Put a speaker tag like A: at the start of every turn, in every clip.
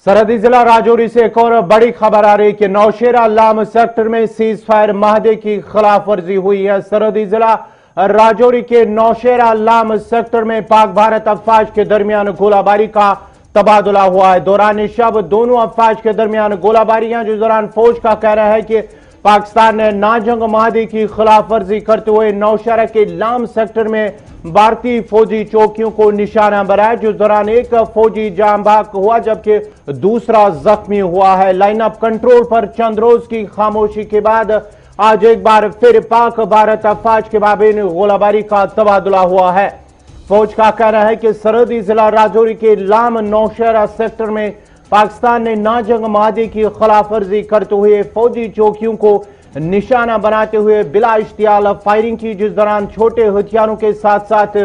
A: सरहदी जिला राजौरी से एक और बड़ी खबर आ रही कि नौशेरा लाम सेक्टर में सीज फायर माहदे की खिलाफ वर्जी हुई है। सरहदी जिला राजौरी के नौशेरा लाम सेक्टर में पाक भारत अफवाज के दरमियान गोलाबारी का तबादला हुआ है। दौरान शब दोनों अफवाज के दरमियान गोलाबारियां, जिस दौरान फौज का कहना है कि पाकिस्तान ने नाजंग माहदे की खिलाफ वर्जी करते हुए नौशेरा के लाम सेक्टर में भारतीय फौजी चौकियों को निशाना बनाया, जिस दौरान एक फौजी जान बहक हुआ जबकि दूसरा जख्मी हुआ है। लाइन अप कंट्रोल पर चंद रोज की खामोशी के बाद आज एक बार फिर पाक भारत अफवाज के माबैन गोलाबारी का तबादला हुआ है। फौज का कहना है कि सरहदी जिला राजौरी के लाम नौशेरा सेक्टर में पाकिस्तान ने नाजंग माहदे की खिलाफ वर्जी करते हुए फौजी चौकियों को निशाना बनाते हुए बिला इश्तियाल फायरिंग की, जिस दौरान छोटे हथियारों के साथ साथ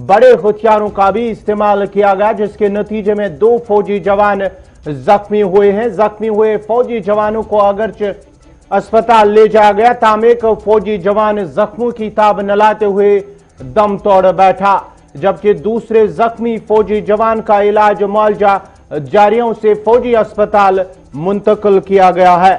A: बड़े हथियारों का भी इस्तेमाल किया गया, जिसके नतीजे में 2 फौजी जवान जख्मी हुए हैं। जख्मी हुए फौजी जवानों को अगरचे अस्पताल ले जाया गया, ताहम एक फौजी जवान जख्मों की ताब न लाते हुए दम तोड़ बैठा, जबकि दूसरे जख्मी फौजी जवान का इलाज मुआवजा जारियों से फौजी अस्पताल मुंतकिल किया गया है।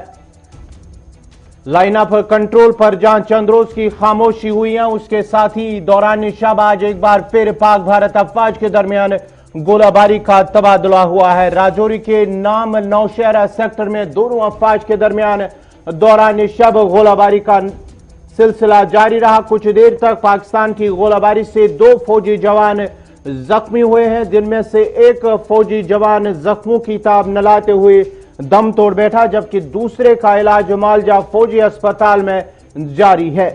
A: लाइन अप कंट्रोल पर जहां चंद रोज की खामोशी हुई है, उसके साथ ही दौरान शब आज एक बार फिर पाक भारत अफवाज के दरमियान गोलाबारी का तबादला हुआ है। राजौरी के नाम नौशेरा सेक्टर में दोनों अफवाज के दरमियान दौरान शब गोलाबारी का सिलसिला जारी रहा। कुछ देर तक पाकिस्तान की गोलाबारी से 2 फौजी जवान जख्मी हुए हैं, जिनमें से एक फौजी जवान जख्मों की ताब न लाते हुए दम तोड़ बैठा, जबकि दूसरे का इलाज मुआवजा फौजी अस्पताल में जारी है।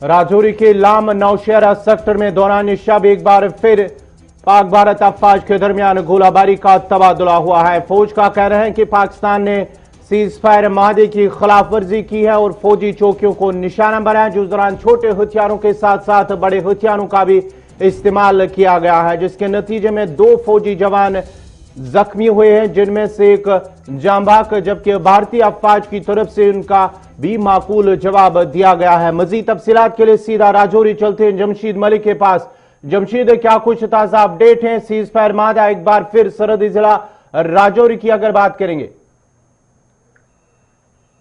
A: राजौरी के लाम नौशेरा सेक्टर में दौरान शब एक बार फिर पाक भारत अफवाज के दरमियान गोलाबारी का तबादला हुआ है। फौज का कहना है कि पाकिस्तान ने सीज फायर माहदे की खिलाफ वर्जी की है और फौजी चौकियों को निशाना बनाया, जिस दौरान छोटे हथियारों के साथ साथ बड़े हथियारों का भी इस्तेमाल किया गया है, जिसके नतीजे में 2 फौजी जवान जख्मी हुए हैं, जिनमें से एक जान बहक, जबकि भारतीय अफवाज की तरफ से उनका भी माकूल जवाब दिया गया है। मजीद तफसीलात के लिए सीधा राजौरी चलते हैं जमशीद मलिक के पास। जमशीद, क्या कुछ ताजा अपडेट है? सीज फायर माहदा एक बार फिर सरहदी जिला राजौरी की अगर बात करेंगे।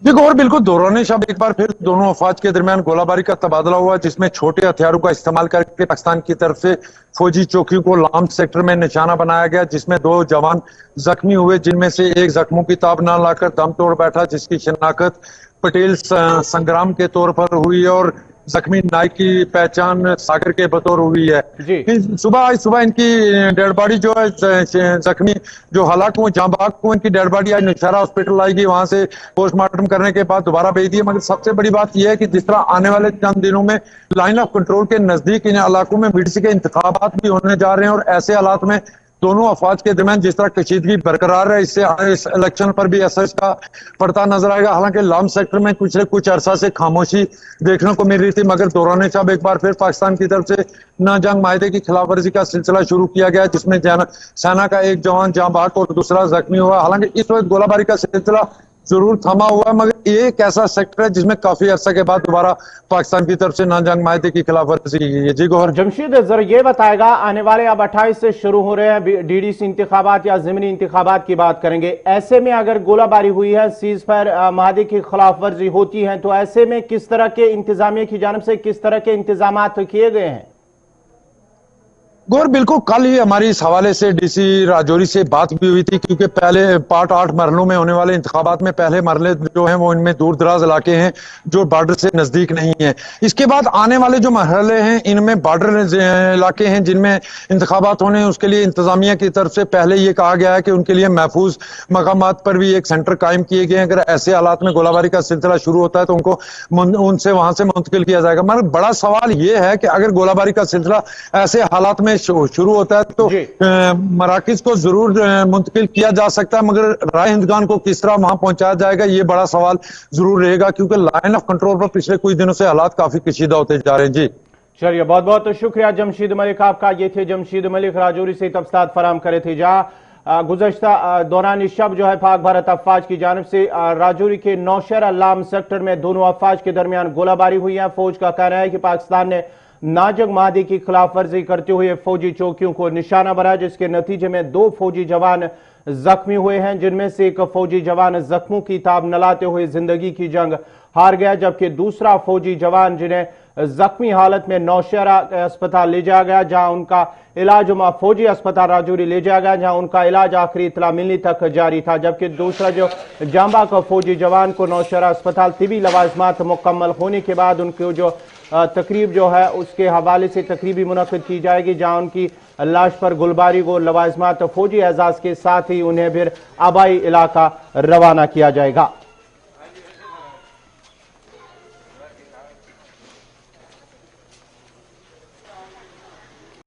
B: देखो, और बिल्कुल दौरान शब एक बार फिर दोनों अफवाज के दरमियान गोलाबारी का तबादला हुआ, जिसमें छोटे हथियारों का इस्तेमाल करके पाकिस्तान की तरफ से फौजी चौकियों को लाम सेक्टर में निशाना बनाया गया, जिसमें 2 जवान जख्मी हुए, जिनमें से एक जख्मों की ताब न लाकर दम तोड़ बैठा, जिसकी शिनाख्त पटेल संग्राम के तौर पर हुई है और जख्मी नायक की पहचान सागर के बतौर हुई है। आज सुबह इनकी डेड बॉडी जो है, जख्मी जो हलाक हुए जान बहक हुए, इनकी डेड बॉडी आज नौशेरा हॉस्पिटल आएगी, वहां से पोस्टमार्टम करने के बाद दोबारा भेज दी। मगर सबसे बड़ी बात यह है कि जिस तरह आने वाले चंद दिनों में लाइन ऑफ कंट्रोल के नजदीक इन इलाकों में बीडीसी के इंतखाबात भी होने जा रहे हैं और ऐसे हालात में दोनों अफवाज के दरमियान जिस तरह कशीदगी बरकरार है, इससे इस इलेक्शन पर भी असर इसका पड़ता नजर आएगा। हालांकि लाम सेक्टर में कुछ अरसा से खामोशी देखने को मिल रही थी, मगर दौरान शब एक बार फिर पाकिस्तान की तरफ से नाजंग माहदे की खिलाफ वर्जी का सिलसिला शुरू किया गया, जिसमें सेना का एक जवान जान बहक और दूसरा जख्मी हुआ। हालांकि इस वक्त गोलाबारी का सिलसिला जरूर थमा हुआ है, मगर ये एक ऐसा सेक्टर है जिसमें काफी अरसा के बाद दोबारा पाकिस्तान की तरफ से नाजंग माहदे की खिलाफ वर्जी की गई है। जी गौहर।
A: जमशीद, जरा ये बताएगा, आने वाले अब 28 से शुरू हो रहे हैं डीडीसी इंतखाबात या ज़मीनी इंतखाबात की बात करेंगे, ऐसे में अगर गोलाबारी हुई है, सीज फायर माहदे की खिलाफ वर्जी होती है, तो ऐसे में किस तरह के इंतजामिया की जानिब से किस तरह के इंतजाम किए गए हैं?
B: गौर, बिल्कुल कल ही हमारी इस हवाले से डीसी राजौरी से बात भी हुई थी, क्योंकि पहले पार्ट 8 मरलों में होने वाले इंतखाबात में पहले मरले जो हैं वो इनमें दूर दराज इलाके हैं जो बॉर्डर से नजदीक नहीं है। इसके बाद आने वाले जो मरहले हैं इनमें बॉर्डर इलाके हैं जिनमें इंतखाबात होने हैं। उसके लिए इंतजामिया की तरफ से पहले ये कहा गया है कि उनके लिए महफूज मकामात पर भी एक सेंटर कायम किए गए हैं। अगर ऐसे हालात में गोलाबारी का सिलसिला शुरू होता है तो उनसे वहां से मुंतकिल किया जाएगा। मगर बड़ा सवाल यह है कि अगर गोलाबारी का सिलसिला ऐसे हालात में शुरू होता है तो मराकिज को जरूर मुंतकिल किया जा सकता है, मगर राय हिंदगान को किस तरह वहां पहुंचाया जाएगा ये बड़ा सवाल जरूर रहेगा, क्योंकि लाइन ऑफ कंट्रोल पर पिछले कुछ दिनों से हालात काफी कशीदा होते जा रहे हैं। जी
A: चलिए, बहुत बहुत शुक्रिया जमशीद मलिक आपका। ये थे जमशीद मलिक राजौरी से तफसीलात फराहम करे थे। जहां गुज़श्ता दौरान शब जो है पाक भारत अफवाज की जानिब से राजौरी के नौशेरा लाम सेक्टर में दोनों अफवाज के दरमियान गोलाबारी हुई है। फौज का कहना है कि पाकिस्तान ने नाजक मादे की खिलाफ वर्जी करते हुए फौजी चौकियों को निशाना बनाया, जिसके नतीजे में 2 फौजी जवान जख्मी हुए हैं, जिनमें से एक फौजी जवान जख्मों की ताब न लाते हुए जिंदगी की जंग हार गया, जबकि दूसरा फौजी जवान जिन्हें जख्मी हालत में नौशहरा अस्पताल ले जाया गया, जहां उनका इलाज फौजी अस्पताल राजौरी ले जाया गया, जहां उनका इलाज आखिरी इतला मिलने तक जारी था, जबकि दूसरा जो जांबा का फौजी जवान को नौशहरा अस्पताल तिबी लवाजमात मुकम्मल होने के बाद उनको जो तकरीब जो है उसके हवाले से तकरीबी मुनक़िद की जाएगी, जहां उनकी लाश पर गुलबारी को लवाजमात फौजी एजाज के साथ ही उन्हें फिर आबाई इलाका रवाना किया जाएगा।